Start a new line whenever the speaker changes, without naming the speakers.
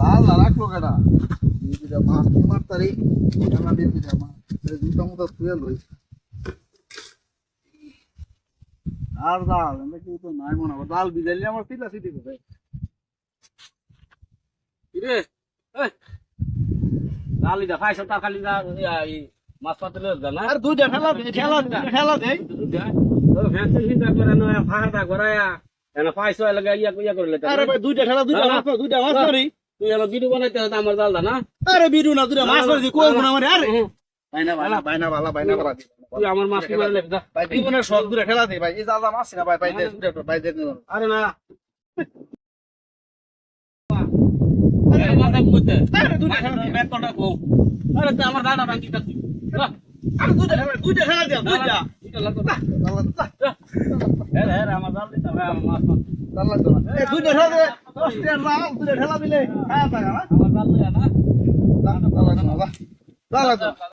লাল না রাখলো কেডা এই দুটা মাছ নি মারতারি কেনা দিয়ে দুটা মাছ এই দুটা মতো তুই লই আর দাল এমনি কি তো নাই মনে হয় দাল বিজালি আমার সিলা সিটি করে
কিরে এই লালি দা খাইছ তার খালি না এই মাছ পাতলে না
আর দুইটা ঠেলা দে
তো ফ্যান্সি চিন্তা করে না ফাঁকা করায়া এনা পাইছো লাগা ইয়া করলে
আরে ভাই দুইটা মাছ মারি
তুই এলা ভিডিও বানাইতে আমার জালদা না
আরে বিডু না দুইটা মাছ মারি কই কোন আমারে আরে বাইনা বালা দি
তুই আমার মাছ কি মারলে দা
ভাই জীবনের সব দূরে ঠেলা দে ভাই এই যা মাছ না ভাই দে দুইটা ভাই দে
আরে না আরে মাথা কুতে
আরে দুইটা
ব্যাক কটা কো আরে তো আমার দাদা বাকি তাছি
আরে দুইটা ঠেলা দে দুইটা
এটা লাগতো না
আল্লাহ
এরে আমার জাল দিতা ভাই আমার মাছ
আল্লাহ তো এই দুইটা ঠেলা দে 10 টাকা রাল দুইটা ঠেলা দিলে খায়া থাকা না
আমার জাল না
আল্লাহ